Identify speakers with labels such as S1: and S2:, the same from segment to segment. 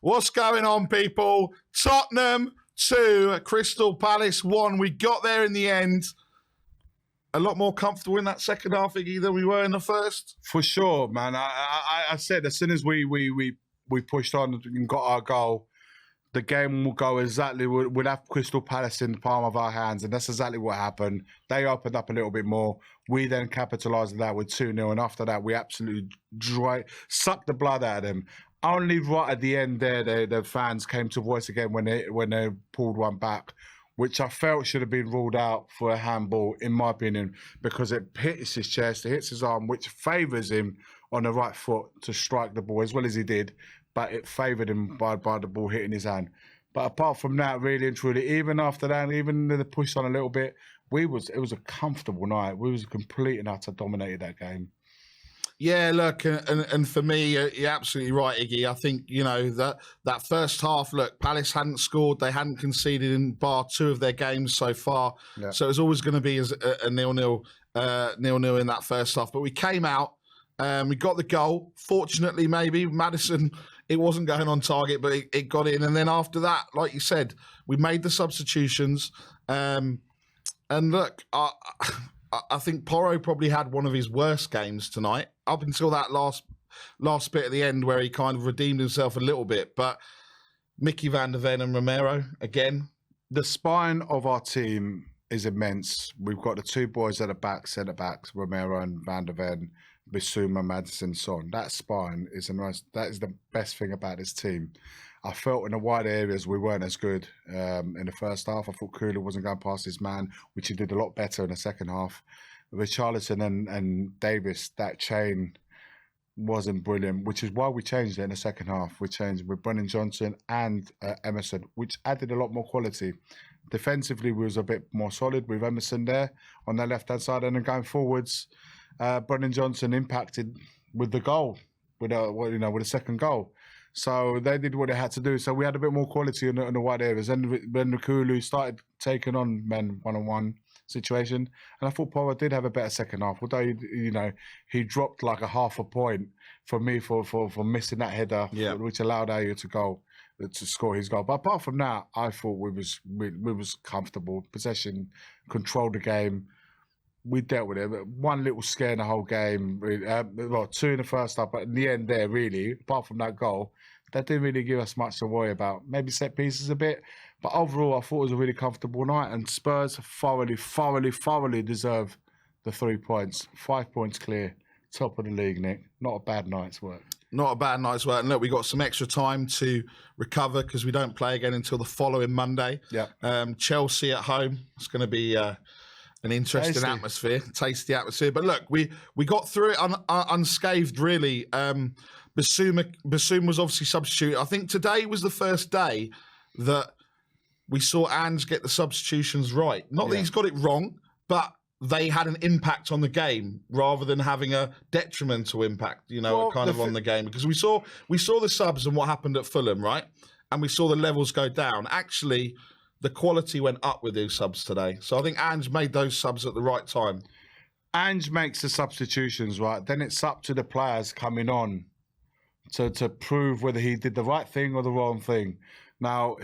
S1: What's going on, people? Tottenham 2, Crystal Palace 1. We got there in the end. A lot more comfortable in that second half, Iggy, than we were in the first.
S2: For sure, man. I said as soon as we pushed on and got our goal, the game will go exactly. We'll have Crystal Palace in the palm of our hands, and that's exactly what happened. They opened up a little bit more. We then capitalised on that with 2-0, and after that, we absolutely sucked the blood out of them. Only right at the end there, the fans came to voice again when they pulled one back, which I felt should have been ruled out for a handball, in my opinion, because it hits his chest, it hits his arm, which favours him on the right foot to strike the ball as well as he did, but it favoured him by the ball hitting his hand. But apart from that, really and truly, even after that, even the push on a little bit, it was a comfortable night. We was complete and utter dominated that game.
S1: Yeah, look, and for me, you're absolutely right, Iggy. I think, you know, that first half, look, Palace hadn't scored. They hadn't conceded in bar 2 of their games so far. Yeah. So it was always going to be a 0-0 in that first half. But we came out, we got the goal. Fortunately, maybe, Maddison, it wasn't going on target, but it got in. And then after that, like you said, we made the substitutions. And look, I think Porro probably had one of his worst games tonight, up until that last bit at the end where he kind of redeemed himself a little bit. But Mickey van der Ven and Romero, again.
S2: The spine of our team is immense. We've got the 2 boys at the back, centre-backs, Romero and van der Ven, Bissouma, Maddison, Son. That spine is that is the best thing about this team. I felt in the wide areas we weren't as good in the first half. I thought Kula wasn't going past his man, which he did a lot better in the second half. With Richarlison and Davis, that chain wasn't brilliant, which is why we changed it in the second half. We changed with Brennan Johnson and Emerson, which added a lot more quality. Defensively, we was a bit more solid with Emerson there on the left-hand side, and then going forwards, Brennan Johnson impacted with the goal, with the second goal. So they did what they had to do. So we had a bit more quality in the wide areas. And when Nkulu started taking on men one-on-one situation, and I thought Porro did have a better second half. Although he dropped like a half a point for me for missing that header, which allowed Ayew to score his goal. But apart from that, I thought we was comfortable. Possession, controlled the game. We dealt with it. One little scare in the whole game. 2 in the first half, but in the end there, really, apart from that goal, that didn't really give us much to worry about. Maybe set pieces a bit. But overall, I thought it was a really comfortable night. And Spurs thoroughly deserve the 3 points. 5 points clear. Top of the league, Nick. Not a bad night's work.
S1: Not a bad night's work. And look, we got some extra time to recover because we don't play again until the following Monday.
S2: Yeah.
S1: Chelsea at home. It's going to be... an interesting atmosphere, tasty atmosphere. But look, we got through it unscathed, really. Bissouma was obviously substituted. I think today was the first day that we saw Ange get the substitutions right. Not that he's got it wrong, but they had an impact on the game rather than having a detrimental impact, on the game. Because we saw the subs and what happened at Fulham, right? And we saw the levels go down. Actually, the quality went up with those subs today. So I think Ange made those subs at the right time.
S2: Ange makes the substitutions, right? Then it's up to the players coming on to prove whether he did the right thing or the wrong thing. Now,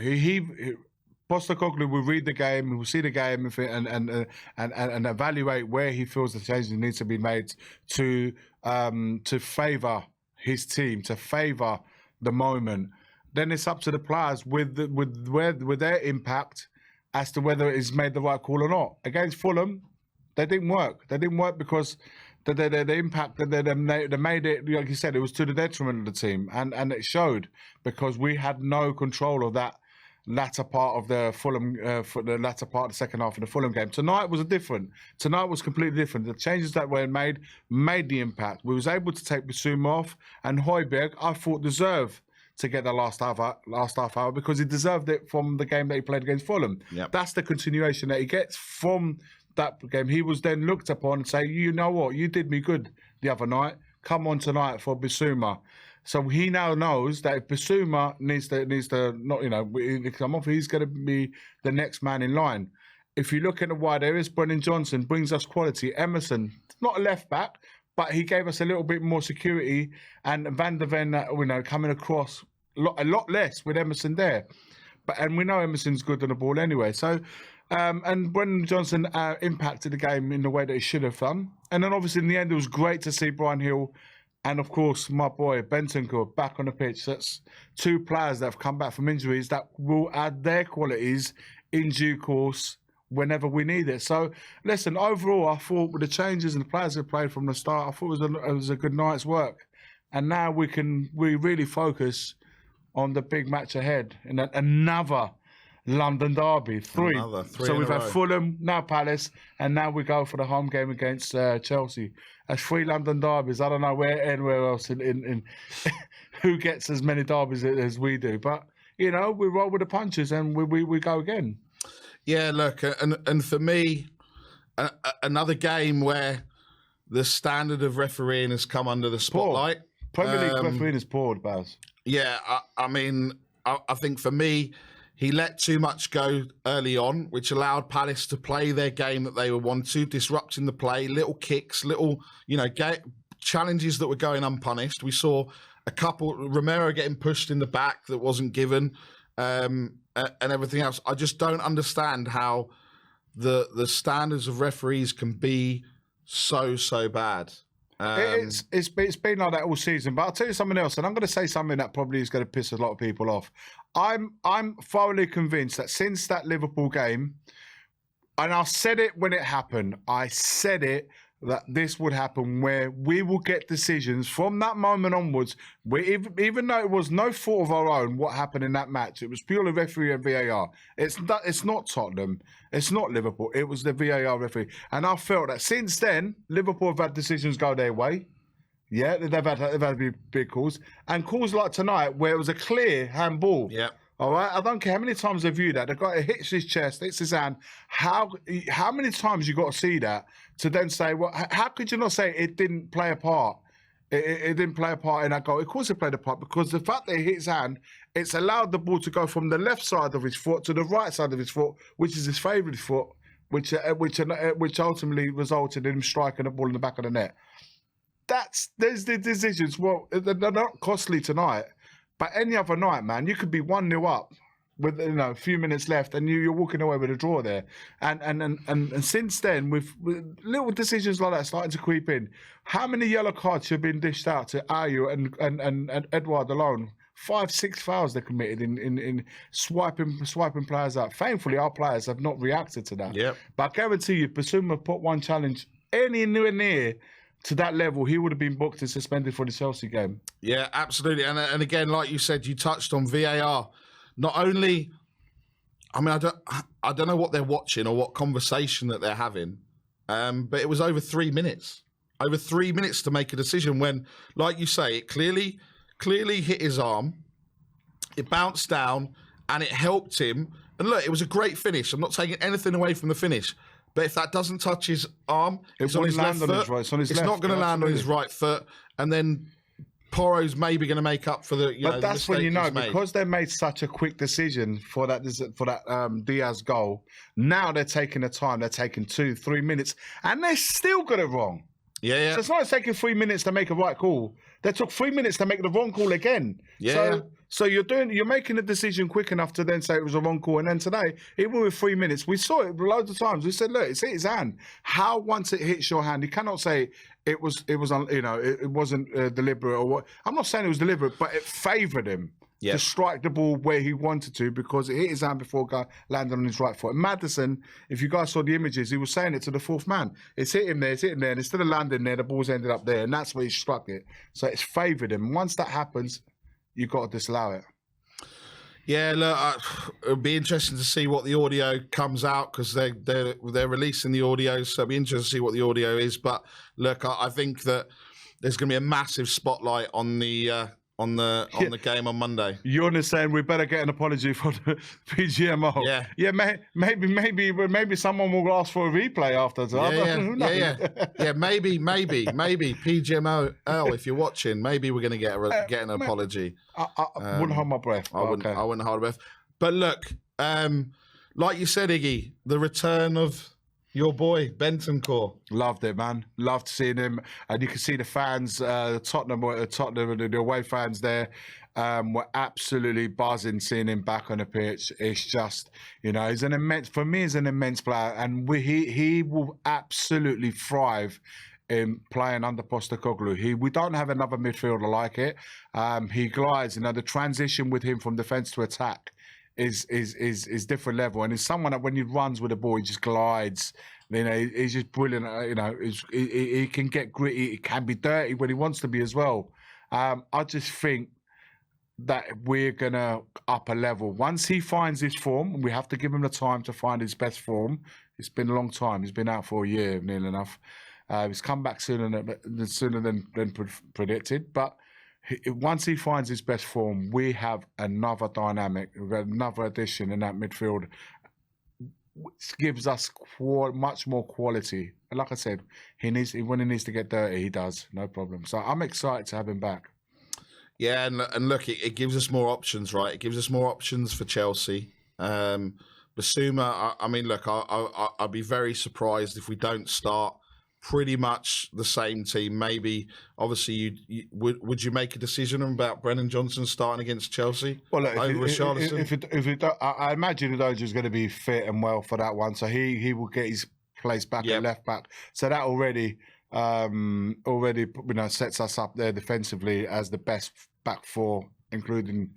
S2: Postecoglou will read the game, he will see the game and evaluate where he feels the changes need to be made to favour his team, to favour the moment. Then it's up to the players with their impact as to whether it's made the right call or not. Against Fulham, they didn't work. They didn't work because the impact that they made it, like you said, it was to the detriment of the team, and it showed because we had no control of that latter part of the Fulham, for the latter part of the second half of the Fulham game. Tonight was different. Tonight was completely different. The changes that were made the impact. We was able to take Bissouma off, and Højbjerg, I thought, deserved to get the last half hour because he deserved it from the game that he played against Fulham.
S1: Yep.
S2: That's the continuation that he gets from that game. He was then looked upon and say, you know what, you did me good the other night. Come on tonight for Bissouma. So he now knows that if Bissouma needs to not, come off, he's going to be the next man in line. If you look at the wide areas, Brennan Johnson brings us quality. Emerson, not a left back, but he gave us a little bit more security. And Van der Ven, coming across a lot less with Emerson there. And we know Emerson's good on the ball anyway. So, and Brendan Johnson impacted the game in the way that he should have done. And then obviously in the end, it was great to see Brian Hill and, of course, my boy Bentancur back on the pitch. That's two players that have come back from injuries that will add their qualities in due course whenever we need it. So, listen, overall, I thought with the changes and the players that played from the start, I thought it was a good night's work. And now we really focus on the big match ahead in another London derby. Three so we've had Fulham, now Palace, and now we go for the home game against Chelsea. That's 3 London derbies. I don't know anywhere else in who gets as many derbies as we do. But, we roll with the punches and we go again.
S1: Yeah, look, and for me, another game where the standard of refereeing has come under the spotlight.
S2: Premier League refereeing is poor, Baz.
S1: Yeah, I mean, I think for me, he let too much go early on, which allowed Palace to play their game that they were wanting to, disrupting the play, little kicks, little, challenges that were going unpunished. We saw a couple, Romero getting pushed in the back that wasn't given, and everything else. I just don't understand how the standards of referees can be so bad.
S2: It's been like that all season, but I'll tell you something else, and I'm going to say something that probably is going to piss a lot of people off. I'm thoroughly convinced that since that Liverpool game, and I said it when it happened, I said it that this would happen, where we will get decisions from that moment onwards, where even though it was no fault of our own what happened in that match, it was purely referee and VAR. It's not Tottenham, it's not Liverpool, it was the VAR referee. And I felt that since then, Liverpool have had decisions go their way. Yeah, they've had big calls. And calls like tonight, where it was a clear handball.
S1: Yeah.
S2: All right, I don't care how many times they view that. The guy hits his chest, hits his hand. How many times you got to see that to then say, well, how could you not say it didn't play a part? It didn't play a part in that goal. Of course it played a part, because the fact that it hit his hand, it's allowed the ball to go from the left side of his foot to the right side of his foot, which is his favourite foot, which ultimately resulted in him striking the ball in the back of the net. There's the decisions. Well, they're not costly tonight. But any other night, man, you could be 1-0 up with a few minutes left, and you're walking away with a draw there. And since then, with little decisions like that starting to creep in, how many yellow cards have been dished out to Ayew and Edouard alone? 5-6 fouls they committed in swiping players out. Thankfully, our players have not reacted to that.
S1: Yep.
S2: But I guarantee you, Basuma put one challenge anywhere near to that level, he would have been booked and suspended for the Chelsea game.
S1: Yeah, absolutely. And again, like you said, you touched on VAR. Not only, I mean, I don't know what they're watching or what conversation that they're having, but it was over 3 minutes. Over 3 minutes to make a decision when, like you say, it clearly hit his arm, it bounced down, and it helped him. And look, it was a great finish. I'm not taking anything away from the finish. But if that doesn't touch his arm, it's on his left foot. It's not going to land on his right foot. And then Porro's maybe going to make up for the.
S2: But that's when because they made such a quick decision for that Diaz goal. Now they're taking the time. They're taking 2-3 minutes, and they still got it wrong.
S1: Yeah.
S2: So it's not taking 3 minutes to make a right call. They took 3 minutes to make the wrong call again.
S1: Yeah.
S2: So you're making a decision quick enough to then say it was a wrong call. And then today, even with 3 minutes, we saw it loads of times. We said, look, it's hit his hand. How once it hits your hand, you cannot say it wasn't deliberate or what. I'm not saying it was deliberate, but it favoured him to strike the ball where he wanted to, because it hit his hand before it landed on his right foot. And Maddison, if you guys saw the images, he was saying it to the fourth man. It's hit him there, and instead of landing there, the ball's ended up there, and that's where he struck it. So it's favoured him. Once that happens, you've got to disallow it.
S1: Yeah, look, it'll be interesting to see what the audio comes out, because they're releasing the audio, so it'll be interesting to see what the audio is. But look, I think that there's going to be a massive spotlight on the game on Monday.
S2: You're saying we better get an apology for the PGMO. Yeah. Maybe someone will ask for a replay after.
S1: Yeah. Maybe PGMO. If you're watching, maybe we're going to get an apology.
S2: I wouldn't hold my breath.
S1: I wouldn't hold my breath. But look, like you said, Iggy, the return of your boy, Bentancur.
S2: Loved it, man. Loved seeing him. And you can see the fans, Tottenham and the away fans there. We're absolutely buzzing seeing him back on the pitch. It's just, he's an immense player, and he will absolutely thrive in playing under Postecoglou. We don't have another midfielder like it. He glides. The transition with him from defence to attack is different level, and it's someone that when he runs with the ball, he just glides. He's just brilliant. He can get gritty. He can be dirty when he wants to be as well. I just think that we're going to up a level. Once he finds his form, we have to give him the time to find his best form. It's been a long time. He's been out for a year, nearly enough. He's come back sooner than predicted. But once he finds his best form, we have another dynamic, another addition in that midfield, which gives us much more quality. And like I said, when he needs to get dirty, he does, no problem. So I'm excited to have him back.
S1: Yeah, and look, it gives us more options, right? It gives us more options for Chelsea. Basuma, I mean, look, I'd be very surprised if we don't start pretty much the same team. Maybe, obviously, would you make a decision about Brennan Johnson starting against Chelsea?
S2: Well, look, I imagine Udoji is going to be fit and well for that one, so he will get his place back at left back. So that already sets us up there defensively as the best back four, including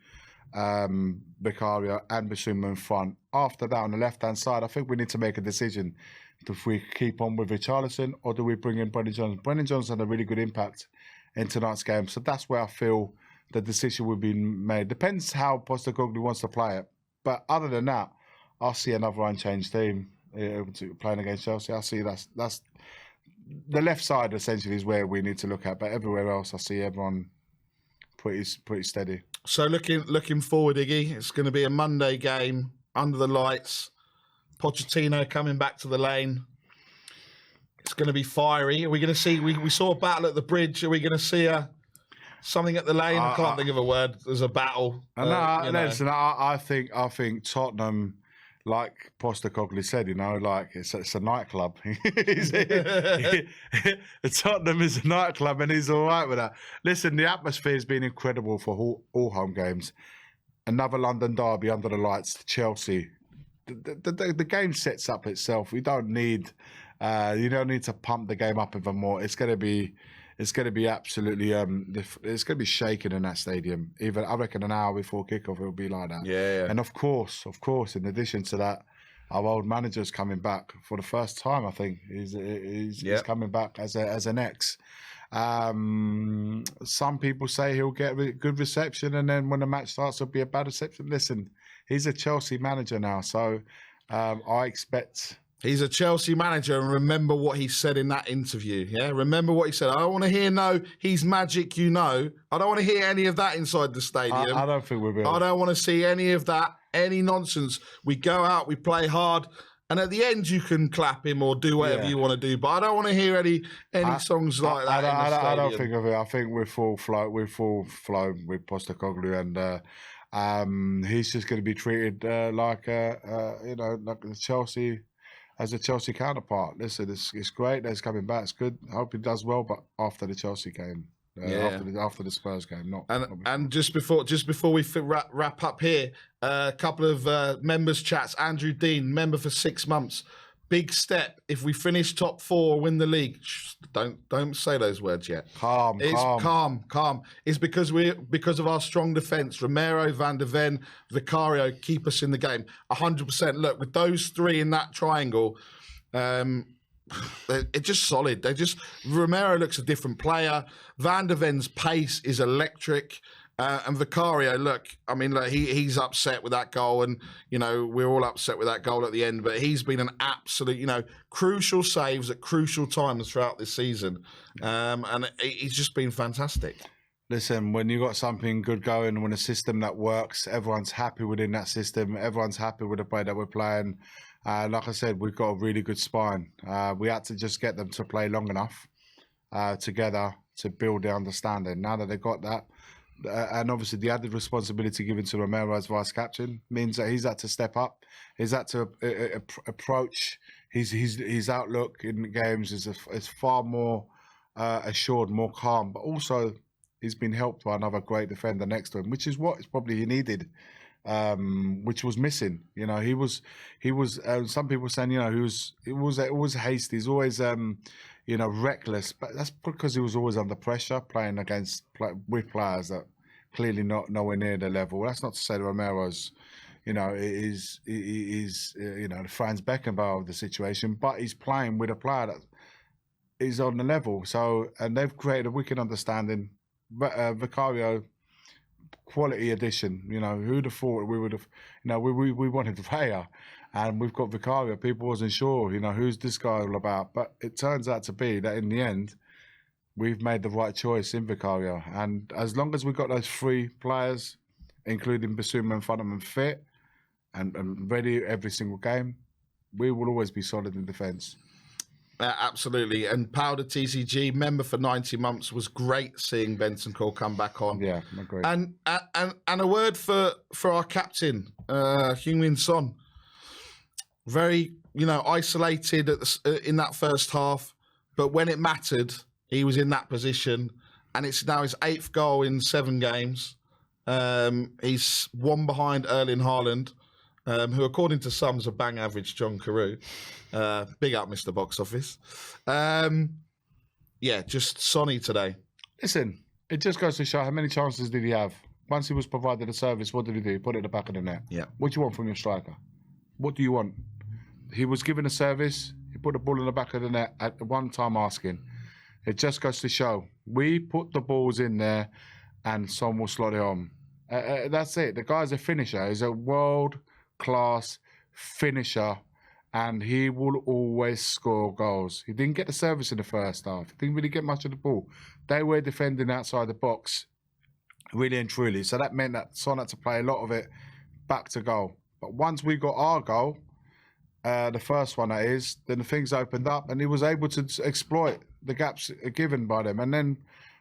S2: Vicario and Basuma in front. After that, on the left-hand side, I think we need to make a decision. If we keep on with Richarlison, or do we bring in Brennan Johnson? Brennan Johnson had a really good impact in tonight's game. So that's where I feel the decision will be made. Depends how Postecoglou wants to play it. But other than that, I'll see another unchanged team playing against Chelsea. I see that's the left side essentially is where we need to look at. But everywhere else, I see everyone pretty steady.
S1: So looking forward, Iggy, it's going to be a Monday game under the lights. Pochettino coming back to the lane. It's going to be fiery. Are we going to see? We saw a battle at the bridge. Are we going to see something at the lane? I can't think of a word. There's a battle.
S2: Listen, I think Tottenham, like Postecoglou said, it's a nightclub. Tottenham is a nightclub, and he's all right with that. Listen, the atmosphere has been incredible for all home games. Another London derby under the lights, Chelsea. The game sets up itself. You don't need to pump the game up even more. It's going to be absolutely it's going to be shaking in that stadium. Even I reckon an hour before kickoff it'll be like that.
S1: Yeah.
S2: And of course, in addition to that, our old manager's coming back for the first time. I think he's coming back as an ex. Some people say he'll get a good reception, and then when the match starts, it'll be a bad reception. Listen, he's a Chelsea manager now, so I expect.
S1: He's a Chelsea manager, and remember what he said in that interview. Yeah, remember what he said. I don't want to hear he's magic. I don't want to hear any of that inside the stadium.
S2: I don't think we will.
S1: I don't want to see any of that, any nonsense. We go out, we play hard. And at the end, you can clap him or do whatever you want to do. But I don't want to hear any songs like that.
S2: I don't think of it. I think we're full flow with Postecoglou, and he's just going to be treated like the Chelsea, as a Chelsea counterpart. Listen, it's great that he's coming back. It's good. I hope he does well, but after the Chelsea game. After the Spurs game,
S1: and just before we wrap up here, a couple of members chats. Andrew Dean, member for 6 months. Big step if we finish top 4, win the league. Don't say those words yet.
S2: Calm.
S1: It's because of our strong defence. Romero, Van der Ven, Vicario keep us in the game 100%. Look, with those 3 in that triangle. They're just solid. Romero looks a different player. Van der Ven's pace is electric. And Vicario, he's upset with that goal, and we're all upset with that goal at the end. But he's been an absolute, crucial saves at crucial times throughout this season, and he's just been fantastic.
S2: Listen, when you got something good going, when a system that works, everyone's happy within that system. Everyone's happy with the play that we're playing. Like I said, we've got a really good spine. We had to just get them to play long enough together to build their understanding. Now that they've got that, and obviously the added responsibility given to Romero as vice captain means that he's had to step up. He's had to approach his outlook in the games is far more assured, more calm. But also he's been helped by another great defender next to him, which is what probably he needed, which was missing. You know, he was. Some people saying, you know, he was always hasty. He's always, you know, reckless. But that's because he was always under pressure, playing with players that clearly nowhere near the level. That's not to say that Romero's, you know, is you know, the Franz Beckenbauer of the situation, but he's playing with a player that is on the level. So, and they've created a wicked understanding. Vicario, quality addition. You know, who'd have thought we would have? You know, we wanted Raya, and we've got Vicario. People wasn't sure. You know, who's this guy all about? But it turns out to be that in the end, we've made the right choice in Vicario. And as long as we've got those three players, including Basuma and Tottenham, fit and ready every single game, we will always be solid in defence.
S1: Absolutely. And Powder TCG, member for 90 months, was great seeing Bentancur come back on.
S2: Yeah, I agree.
S1: And a word for our captain, Heung-min Son. Very, you know, isolated in that first half, but when it mattered, he was in that position, and it's now his 8th goal in 7 games. He's one behind Erling Haaland, who, according to some, is a bang average John Carew. Big up, Mr. Box Office. Yeah, just Sonny today.
S2: Listen, it just goes to show how many chances did he have? Once he was provided a service, what did he do? He put it in the back of the net.
S1: Yeah.
S2: What do you want from your striker? What do you want? He was given a service. He put the ball in the back of the net at one time asking. It just goes to show we put the balls in there and Son will slot it on. That's it. The guy's a finisher. He's a world-class finisher, and he will always score goals. He didn't get the service in the first half. He didn't really get much of the ball. They were defending outside the box, really and truly. So that meant that Son had to play a lot of it back to goal. But once we got our goal, the first one that is, then the things opened up and he was able to exploit the gaps given by them. And then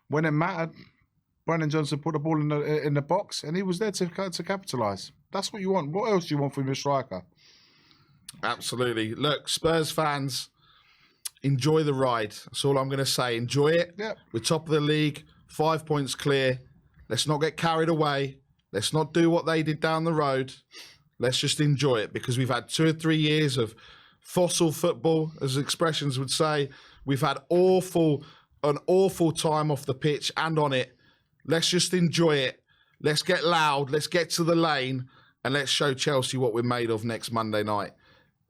S2: when it mattered, Brennan Johnson put the ball in the box and he was there to capitalise. That's what you want. What else do you want from your striker?
S1: Absolutely. Look, Spurs fans, enjoy the ride. That's all I'm going to say. Enjoy it.
S2: Yep.
S1: We're top of the league, 5 points clear. Let's not get carried away. Let's not do what they did down the road. Let's just enjoy it, because we've had 2 or 3 years of fossil football, as expressions would say. We've had an awful time off the pitch and on it. Let's just enjoy it. Let's get loud. Let's get to the lane, and let's show Chelsea what we're made of next Monday night.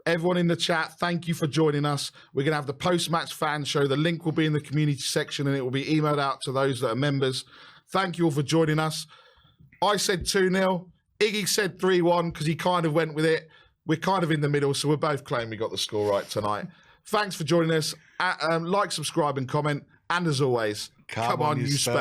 S1: Everyone in the chat, thank you for joining us. We're going to have the post-match fan show. The link will be in the community section, and it will be emailed out to those that are members. Thank you all for joining us. I said 2-0. Iggy said 3-1 because he kind of went with it. We're kind of in the middle, so we're both claiming we got the score right tonight. Thanks for joining us. Like, subscribe, and comment. And as always, come on, you Spurs.